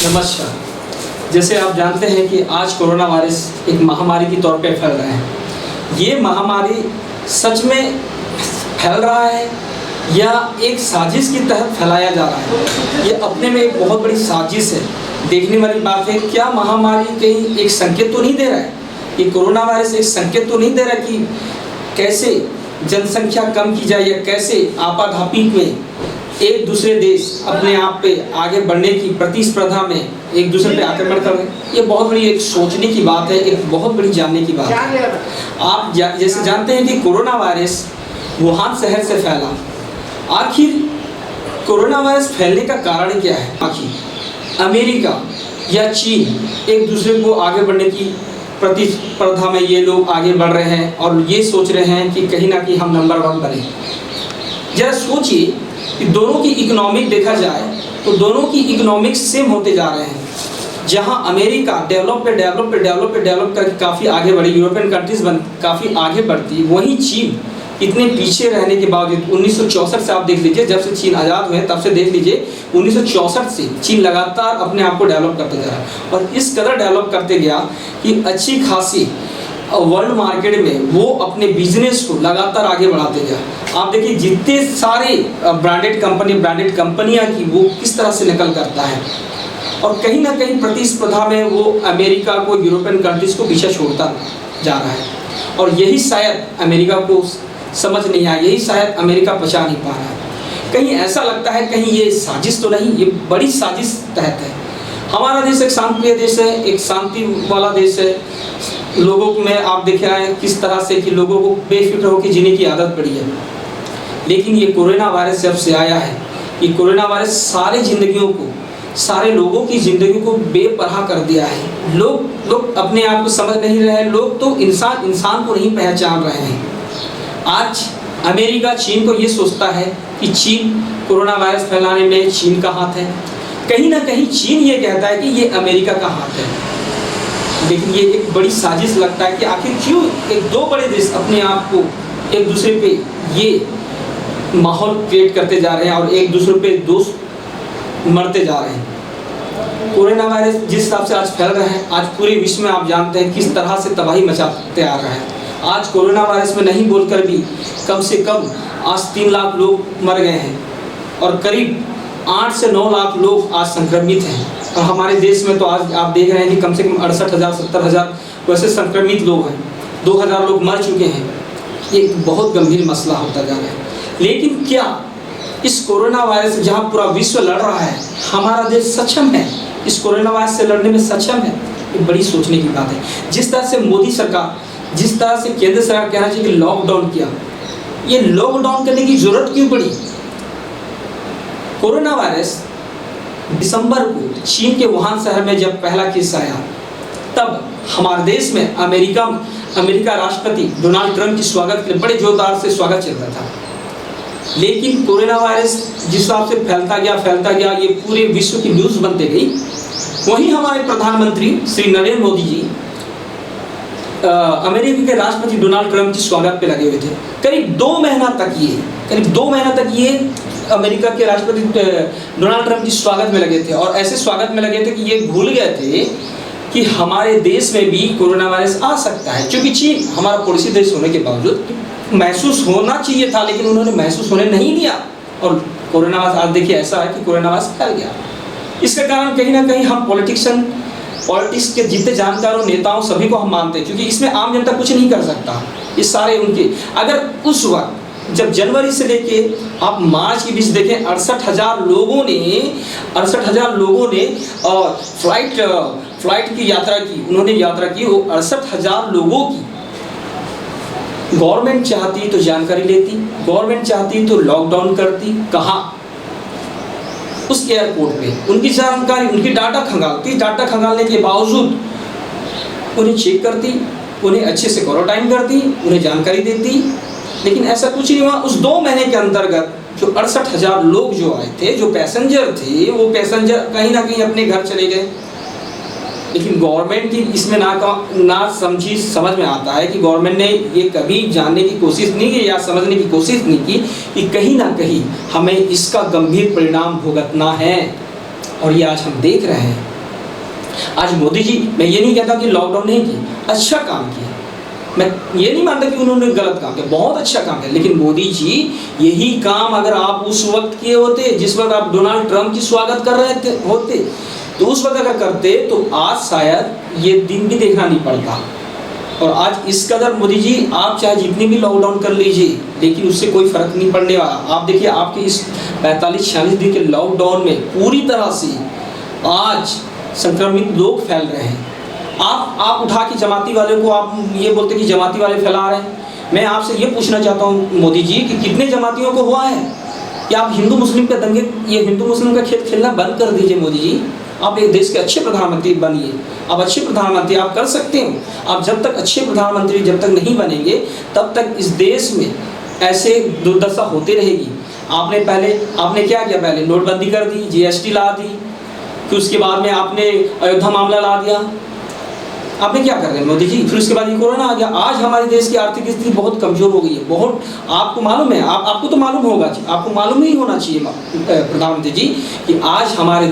नमस्कार। जैसे आप जानते हैं कि आज कोरोना वायरस एक महामारी के तौर पे फैल रहा है। ये महामारी सच में फैल रहा है या एक साजिश के तहत फैलाया जा रहा है? ये अपने में एक बहुत बड़ी साजिश है। देखने वाली बात है, क्या महामारी कहीं एक संकेत तो नहीं दे रहा है? ये कोरोना वायरस एक संकेत तो नहीं दे रहा कि कैसे जनसंख्या कम की जाए या कैसे आपाधापी में एक दूसरे देश अपने आप पे आगे बढ़ने की प्रतिस्पर्धा में एक दूसरे पे आक्रमण कर रहे हैं? ये बहुत बड़ी एक सोचने की बात है, एक बहुत बड़ी जानने की बात है। आप जैसे जानते हैं कि कोरोना वायरस वुहान शहर से फैला। आखिर कोरोना वायरस फैलने का कारण क्या है? आखिर अमेरिका या चीन एक दूसरे को आगे बढ़ने की प्रतिस्पर्धा में ये लोग आगे बढ़ रहे हैं और ये सोच रहे हैं कि कहीं ना कहीं हम नंबर 1 बने। जरा सोचिए कि दोनों की इकोनॉमिक देखा जाए तो दोनों की इकोनॉमिक सेम होते जा रहे हैं। जहां अमेरिका डेवलप करके काफ़ी आगे बढ़ी, यूरोपियन कंट्रीज काफ़ी आगे बढ़ती, वहीं चीन इतने पीछे रहने के बावजूद 1964 से आप देख लीजिए, जब से चीन आज़ाद हुए तब से देख लीजिए 1964 से चीन लगातार अपने आप को डेवलप करते जा रहा है और इस कदर डेवलप करते गया कि अच्छी खासी वर्ल्ड मार्केट में वो अपने बिजनेस को लगातार आगे बढ़ाते गया। आप देखिए जितने सारे ब्रांडेड कंपनियां की वो किस तरह से नकल करता है और कहीं ना कहीं प्रतिस्पर्धा में वो अमेरिका को, यूरोपियन कंट्रीज को पीछे छोड़ता जा रहा है। और यही शायद अमेरिका को समझ नहीं आया, यही शायद अमेरिका बचा नहीं पा रहा है। कहीं ऐसा लगता है कहीं ये साजिश तो नहीं, ये बड़ी साजिश तहत है। हमारा देश एक शांतिप्रिय देश है, एक शांति वाला देश है। लोगों में आप देख रहे हैं किस तरह से कि लोगों को बेफिक्र होकर जीने की आदत पड़ी है। लेकिन ये कोरोना वायरस जब से आया है, ये कोरोना वायरस सारे लोगों की ज़िंदगी को बेपरवाह कर दिया है। लोग अपने आप को समझ नहीं रहे हैं, लोग तो इंसान को नहीं पहचान रहे हैं। आज अमेरिका चीन को ये सोचता है कि चीन कोरोना वायरस फैलाने में चीन का हाथ है। कहीं ना कहीं चीन ये कहता है कि ये अमेरिका का हाथ है। लेकिन ये एक बड़ी साजिश लगता है कि आखिर क्यों एक दो बड़े देश अपने आप को एक दूसरे पे ये माहौल क्रिएट करते जा रहे हैं और एक दूसरे पे दोस्त मरते जा रहे हैं। कोरोना वायरस जिस हिसाब से आज फैल रहा है, आज पूरे विश्व में आप जानते हैं किस तरह से तबाही मचाते आ रहा है। आज कोरोना वायरस में नहीं बोलकर भी कम से कम आज 3 लाख लोग मर गए हैं और करीब 8 से 9 लाख लोग आज संक्रमित हैं। और हमारे देश में तो आज आप देख रहे हैं कि कम से कम 68,000 70,000 वैसे संक्रमित लोग हैं, 2,000 लोग मर चुके हैं। ये एक बहुत गंभीर मसला होता जा रहा है। लेकिन क्या इस कोरोना वायरस से जहाँ पूरा विश्व लड़ रहा है, हमारा देश सक्षम है इस कोरोना वायरस से लड़ने में? सक्षम है? ये बड़ी सोचने की बात है। जिस तरह से मोदी सरकार, जिस तरह से केंद्र सरकार कहना चाहिए कि लॉकडाउन किया, ये लॉकडाउन करने की जरूरत क्यों पड़ी? कोरोना वायरस दिसंबर को चीन के वुहान शहर में जब पहला केस आया, तब हमारे देश में अमेरिका राष्ट्रपति डोनाल्ड ट्रंप की स्वागत के लिए बड़े जोरदार से स्वागत चल रहा था। लेकिन कोरोना वायरस जिस हिसाब से फैलता गया, ये पूरे विश्व की न्यूज़ बनते गई। वहीं हमारे प्रधानमंत्री श्री नरेंद्र मोदी जी अमेरिका के राष्ट्रपति डोनाल्ड ट्रंप की स्वागत पे लगे हुए थे। करीब 2 महीना तक ये अमेरिका के राष्ट्रपति डोनाल्ड ट्रंप की स्वागत में लगे थे और ऐसे स्वागत में लगे थे कि ये भूल गए थे कि हमारे देश में भी कोरोना वायरस आ सकता है। क्योंकि चीन हमारा पड़ोसी देश होने के बावजूद महसूस होना चाहिए था, लेकिन उन्होंने महसूस होने नहीं दिया और कोरोना वायरस आज देखिए ऐसा है कि कोरोना वायरस फैल गया। इसके कारण कहीं ना कहीं हम पॉलिटिक्स के जितने जानकारों, नेताओं सभी को हम मानते हैं, क्योंकि इसमें आम जनता कुछ नहीं कर सकता। ये सारे उनके, अगर उस वक्त जब जनवरी से लेके आप मार्च के बीच देखें 68,000 लोगों ने और फ्लाइट की यात्रा की, उन्होंने यात्रा की, वो 68,000 लोगों की गवर्नमेंट चाहती तो जानकारी लेती, गवर्नमेंट चाहती तो लॉकडाउन करती। कहाँ? उस एयरपोर्ट पे उनकी जानकारी, उनकी डाटा खंगालती, डाटा खंगालने के बावजूद उन्हें चेक करती, उन्हें अच्छे से क्वारंटाइन करती, उन्हें जानकारी देती। लेकिन ऐसा कुछ नहीं हुआ। उस 2 महीने के अंतर्गत जो 68,000 लोग जो आए थे, जो पैसेंजर थे, वो पैसेंजर कहीं ना कहीं अपने घर चले गए। लेकिन गवर्नमेंट की इसमें ना समझी, समझ में आता है कि गवर्नमेंट ने ये कभी जानने की कोशिश नहीं की या समझने की कोशिश नहीं की कि कहीं ना कहीं हमें इसका गंभीर परिणाम भुगतना है। और ये आज हम देख रहे हैं आज मोदी जी, मैं ये नहीं कहता कि लॉकडाउन नहीं किया, अच्छा काम किया, मैं ये नहीं मानता कि उन्होंने गलत काम किया, बहुत अच्छा काम किया। लेकिन मोदी जी यही काम अगर आप उस वक्त किए होते जिस वक्त आप डोनाल्ड ट्रंप की स्वागत कर रहे होते, तो उस वक्त अगर करते तो आज शायद ये दिन भी देखना नहीं पड़ता। और आज इस कदर मोदी जी, आप चाहे जितनी भी लॉकडाउन कर लीजिए, लेकिन उससे कोई फर्क नहीं पड़ने वाला। आप देखिए, आपके इस 45-46 दिन के लॉकडाउन में पूरी तरह से आज संक्रमित लोग फैल रहे हैं। आप उठा के जमाती वाले को आप ये बोलते कि जमाती वाले फैला रहे हैं। मैं आपसे ये पूछना चाहता हूँ मोदी जी कि कितने जमातियों को हुआ है? या आप हिंदू मुस्लिम के दंगे, ये हिंदू मुस्लिम का खेल खेलना बंद कर दीजिए मोदी जी। आप एक देश के अच्छे प्रधानमंत्री बनिए, आप अच्छे प्रधानमंत्री आप कर सकते हो। आप जब तक अच्छे प्रधानमंत्री जब तक नहीं बनेंगे, तब तक इस देश में ऐसे दुर्दशा होती रहेगी। आपने क्या किया? पहले नोटबंदी कर दी, जीएसटी ला दी, फिर उसके बाद में आपने अयोध्या मामला ला दिया। आपने क्या कर रहे हैं मोदी जी? फिर उसके बाद ये कोरोना आ गया। आज हमारे देश की आर्थिक स्थिति बहुत कमजोर हो गई है, बहुत। आपको मालूम है, आपको तो मालूम होगा, आपको मालूम ही होना चाहिए प्रधानमंत्री जी कि आज हमारे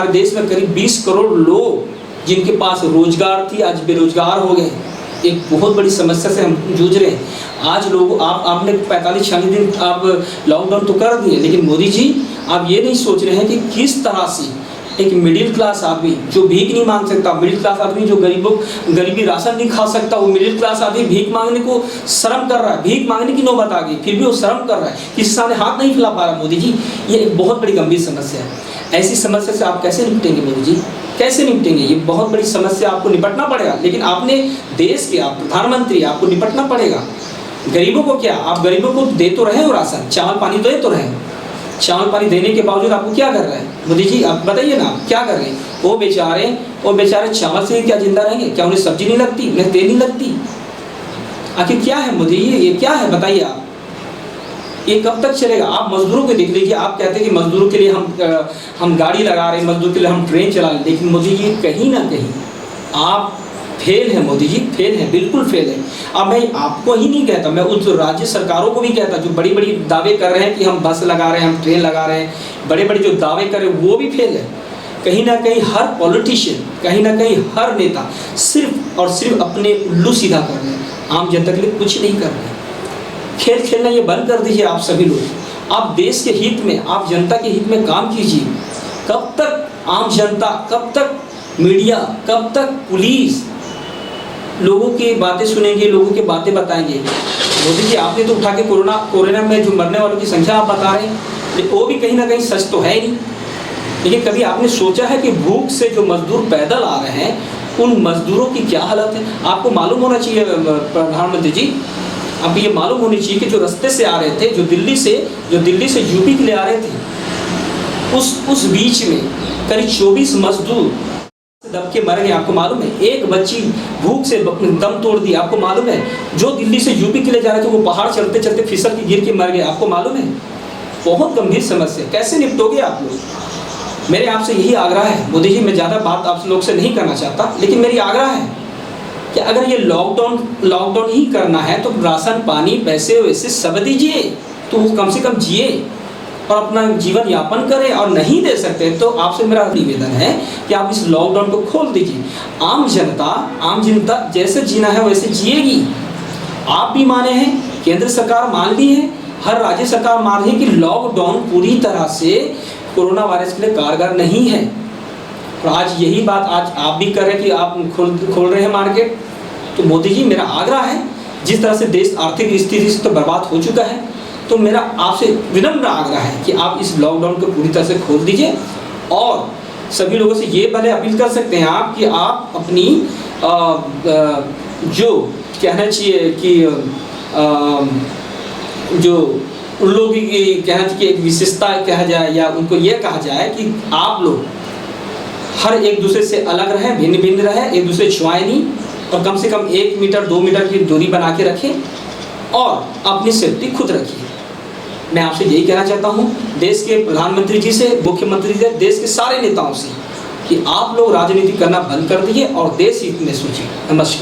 देश में करीब 20 करोड़ लोग जिनके पास रोजगार थी आज बेरोजगार हो गए। एक बहुत बड़ी समस्या से हम जूझ रहे हैं। आज लोग आपने 45-46 दिन आप लॉकडाउन तो कर दिए, लेकिन मोदी जी आप ये नहीं सोच रहे हैं कि किस तरह से एक मिडिल क्लास आदमी जो भीख नहीं मांग सकता, मिडिल क्लास आदमी जो गरीबी राशन नहीं खा सकता, वो मिडिल क्लास आदमी भीख मांगने को शर्म कर रहा है। भीख मांगने की नौबत आ गई, फिर भी वो शर्म कर रहा है, किसी सामने हाथ नहीं फैला पा रहा। मोदी जी, ये एक बहुत बड़ी गंभीर समस्या है। ऐसी समस्या से आप कैसे निपटेंगे मोदी जी? कैसे निपटेंगे? ये बहुत बड़ी समस्या, आपको निपटना पड़ेगा। लेकिन आपने देश के, आप प्रधानमंत्री, आपको निपटना पड़ेगा। गरीबों को क्या, आप गरीबों को दे तो रहे हो राशन, चावल पानी दे तो रहे, चावल पानी देने के बावजूद आपको क्या कर रहे हैं मोदी जी? आप बताइए ना, क्या कर रहे हैं? वो बेचारे चावल से क्या जिंदा रहेंगे? क्या उन्हें सब्जी नहीं लगती, उन्हें तेल नहीं लगती? आखिर क्या है मोदी जी, ये क्या है बताइए आप? ये कब तक चलेगा? आप मजदूरों को देख लीजिए। आप कहते हैं कि मजदूरों के लिए हम गाड़ी लगा रहे हैं, मजदूर के लिए हम ट्रेन चला रहे हैं, लेकिन मोदी जी कहीं ना कहीं आप फेल है मोदी जी, फेल है, बिल्कुल फेल है। अब मैं आपको ही नहीं कहता, मैं उस राज्य सरकारों को भी कहता जो बड़ी बड़ी दावे कर रहे हैं कि हम बस लगा रहे हैं, हम ट्रेन लगा रहे हैं, बड़े बड़े जो दावे कर रहे हैं वो भी फेल है। कहीं ना कहीं हर पॉलिटिशियन, कहीं ना कहीं हर नेता सिर्फ और सिर्फ अपने उल्लू सीधा कर रहे हैं, आम जनता के लिए कुछ नहीं कर रहे हैं। खेल खेलना ये बंद कर दीजिए आप सभी लोग। आप देश के हित में, आप जनता के हित में काम कीजिए। कब तक आम जनता, कब तक मीडिया, कब तक पुलिस लोगों की बातें सुनेंगे, लोगों की बातें बताएंगे? मोदी जी, आपने तो उठा के कोरोना में जो मरने वालों की संख्या आप बता रहे हैं, लेकिन वो भी कहीं ना कहीं सच तो है ही नहीं। लेकिन कभी आपने सोचा है कि भूख से जो मजदूर पैदल आ रहे हैं, उन मजदूरों की क्या हालत है? आपको मालूम होना चाहिए प्रधानमंत्री जी, अब ये मालूम होनी चाहिए कि जो रास्ते से आ रहे थे, जो दिल्ली से यूपी के लिए आ रहे थे, उस बीच में करीब 24 मजदूर दब के मर गए। आपको मालूम है? एक बच्ची भूख से दम तोड़ दी। आपको मालूम है? जो दिल्ली से यूपी के लिए जा रहे थे, वो पहाड़ चढ़ते चढ़ते फिसल के गिर के मर गए। आपको मालूम है? बहुत गंभीर समस्या, कैसे निपटोगे आप लोग? मेरे आपसे यही आग्रह है मोदी जी, मैं ज़्यादा बात आप लोग से नहीं करना चाहता, लेकिन मेरी आग्रह है कि अगर ये लॉकडाउन ही करना है तो राशन पानी पैसे वैसे सब दीजिए, तो वो कम से कम जिए और अपना जीवन यापन करें। और नहीं दे सकते तो आपसे मेरा निवेदन है कि आप इस लॉकडाउन को खोल दीजिए। आम जनता जैसे जीना है वैसे जिएगी। आप भी माने हैं, केंद्र सरकार मान ली है, हर राज्य सरकार मान रही है कि लॉकडाउन पूरी तरह से कोरोना वायरस के लिए कारगर नहीं है। और आज यही बात आज आप भी कर रहे हैं कि आप खोल रहे हैं मार्केट। तो मोदी जी, मेरा आग्रह है, जिस तरह से देश आर्थिक स्थिति से तो बर्बाद हो चुका है, तो मेरा आपसे विनम्र आग्रह है कि आप इस लॉकडाउन को पूरी तरह से खोल दीजिए। और सभी लोगों से ये भले अपील कर सकते हैं आप कि आप अपनी जो कहना चाहिए कि जो उन लोगों की कहना चाहिए एक विशेषता कहा जाए, या उनको ये कहा जाए कि आप लोग हर एक दूसरे से अलग रहें, भिन्न भिन्न रहें, एक दूसरे छुआएं नहीं, और कम से कम 1 मीटर 2 मीटर की दूरी बना के रखें और अपनी सेफ्टी खुद रखिए। मैं आपसे यही कहना चाहता हूँ, देश के प्रधानमंत्री जी से, मुख्यमंत्री से, देश के सारे नेताओं से, कि आप लोग राजनीति करना बंद कर दीजिए और देश हित में सोचिए। नमस्कार।